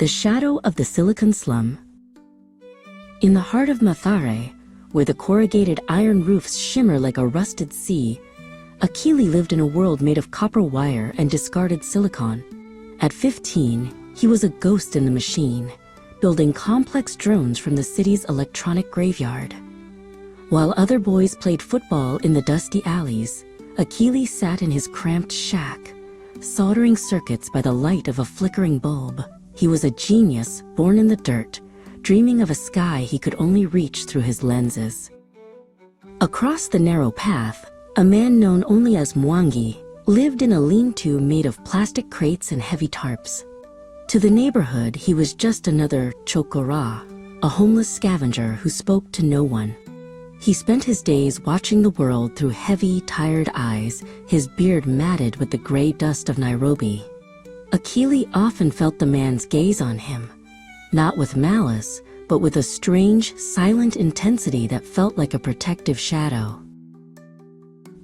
The shadow of the Silicon Slum. In the heart of Mathare, where the corrugated iron roofs shimmer like a rusted sea, Akili lived in a world made of copper wire and discarded silicon. At 15, he was a ghost in the machine, building complex drones from the city's electronic graveyard. While other boys played football in the dusty alleys, Akili sat in his cramped shack, soldering circuits by the light of a flickering bulb. He was a genius born in the dirt, dreaming of a sky he could only reach through his lenses. Across the narrow path, a man known only as Mwangi lived in a lean-to made of plastic crates and heavy tarps. To the neighborhood, he was just another chokora, a homeless scavenger who spoke to no one. He spent his days watching the world through heavy, tired eyes, his beard matted with the gray dust of Nairobi. Akili often felt the man's gaze on him, not with malice, but with a strange, silent intensity that felt like a protective shadow.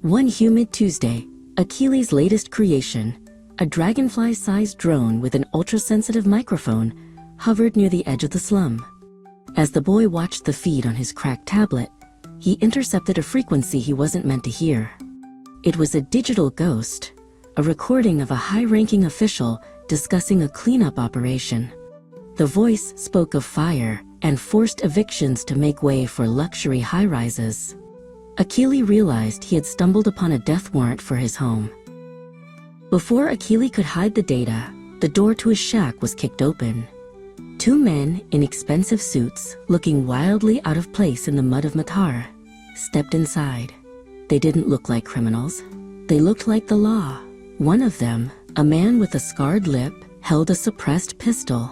One humid Tuesday, Akili's latest creation, a dragonfly-sized drone with an ultra-sensitive microphone, hovered near the edge of the slum. As the boy watched the feed on his cracked tablet, he intercepted a frequency he wasn't meant to hear. It was a digital ghost, a recording of a high-ranking official discussing a cleanup operation. The voice spoke of fire and forced evictions to make way for luxury high-rises. Akili realized he had stumbled upon a death warrant for his home. Before Akili could hide the data, the door to his shack was kicked open. Two men in expensive suits, looking wildly out of place in the mud of Matar, stepped inside. They didn't look like criminals. They looked like the law. One of them, a man with a scarred lip, held a suppressed pistol.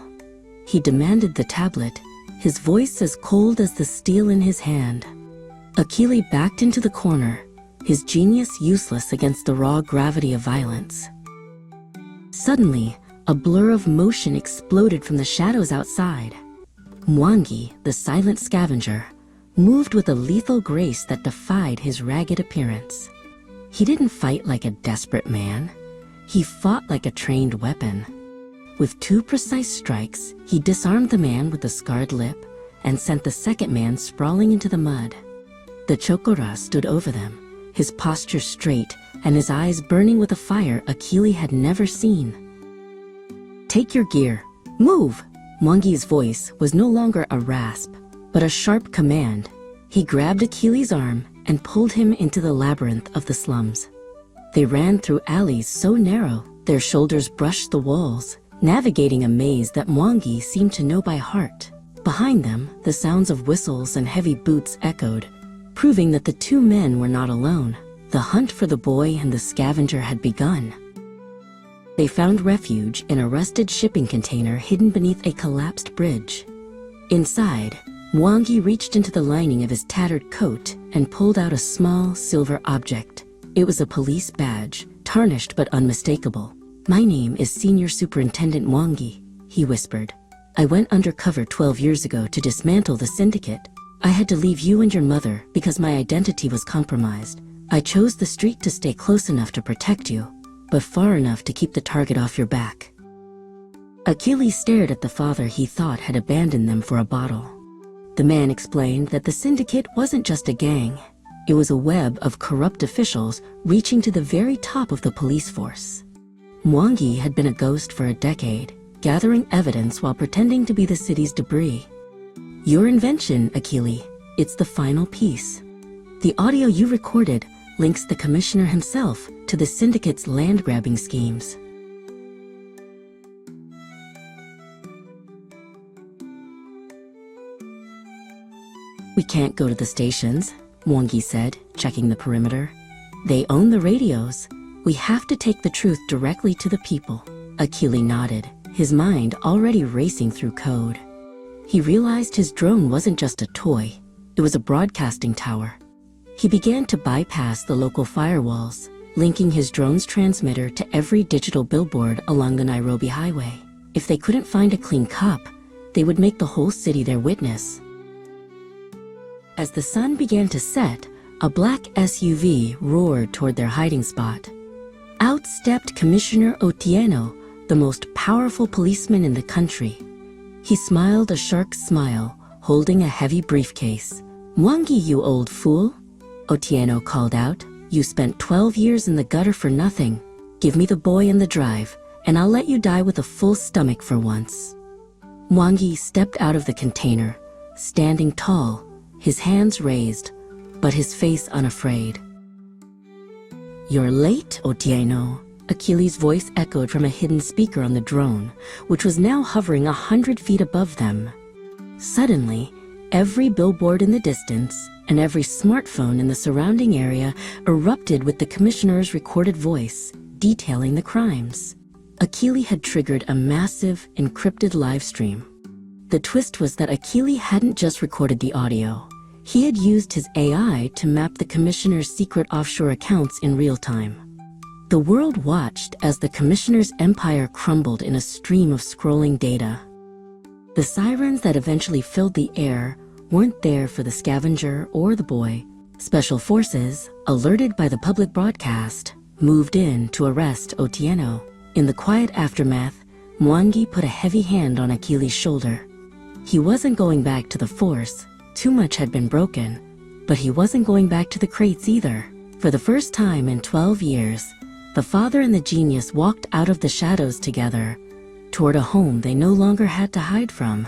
He demanded the tablet, his voice as cold as the steel in his hand. Akili backed into the corner, his genius useless against the raw gravity of violence. Suddenly, a blur of motion exploded from the shadows outside. Mwangi, the silent scavenger, moved with a lethal grace that defied his ragged appearance. He didn't fight like a desperate man. He fought like a trained weapon. With 2 precise strikes, he disarmed the man with the scarred lip and sent the second man sprawling into the mud. The chokora stood over them, his posture straight and his eyes burning with a fire Akili had never seen. "Take your gear. Move!" Mwangi's voice was no longer a rasp, but a sharp command. He grabbed Akili's arm and pulled him into the labyrinth of the slums. They ran through alleys so narrow, their shoulders brushed the walls, navigating a maze that Mwangi seemed to know by heart. Behind them, the sounds of whistles and heavy boots echoed, proving that the two men were not alone. The hunt for the boy and the scavenger had begun. They found refuge in a rusted shipping container hidden beneath a collapsed bridge. Inside, Mwangi reached into the lining of his tattered coat and pulled out a small silver object. It was a police badge, tarnished but unmistakable. "My name is Senior Superintendent Mwangi," he whispered. "I went undercover 12 years ago to dismantle the syndicate. I had to leave you and your mother because my identity was compromised. I chose the street to stay close enough to protect you, but far enough to keep the target off your back." Akili stared at the father he thought had abandoned them for a bottle. The man explained that the syndicate wasn't just a gang. It was a web of corrupt officials reaching to the very top of the police force. Mwangi had been a ghost for a decade, gathering evidence while pretending to be the city's debris. "Your invention, Akili. It's the final piece. The audio you recorded links the commissioner himself to the syndicate's land-grabbing schemes." "We can't go to the stations," Mwangi said, checking the perimeter. "They own the radios. We have to take the truth directly to the people." Akili nodded, his mind already racing through code. He realized his drone wasn't just a toy, it was a broadcasting tower. He began to bypass the local firewalls, linking his drone's transmitter to every digital billboard along the Nairobi highway. If they couldn't find a clean cop, they would make the whole city their witness. As the sun began to set, a black SUV roared toward their hiding spot. Out stepped Commissioner Otieno, the most powerful policeman in the country. He smiled a shark's smile, holding a heavy briefcase. "Mwangi, you old fool," Otieno called out. "You spent 12 years in the gutter for nothing. Give me the boy and the drive, and I'll let you die with a full stomach for once." Mwangi stepped out of the container, standing tall, his hands raised, but his face unafraid. "You're late, Otieno," Achilles' voice echoed from a hidden speaker on the drone, which was now hovering 100 feet above them. Suddenly, every billboard in the distance and every smartphone in the surrounding area erupted with the commissioner's recorded voice, detailing the crimes. Achille had triggered a massive, encrypted live stream. The twist was that Achille hadn't just recorded the audio. He had used his AI to map the commissioner's secret offshore accounts in real time. The world watched as the commissioner's empire crumbled in a stream of scrolling data. The sirens that eventually filled the air weren't there for the scavenger or the boy. Special forces, alerted by the public broadcast, moved in to arrest Otieno. In the quiet aftermath, Mwangi put a heavy hand on Achilles' shoulder. He wasn't going back to the force, too much had been broken, but he wasn't going back to the crates either. For the first time in 12 years, the father and the genius walked out of the shadows together, toward a home they no longer had to hide from.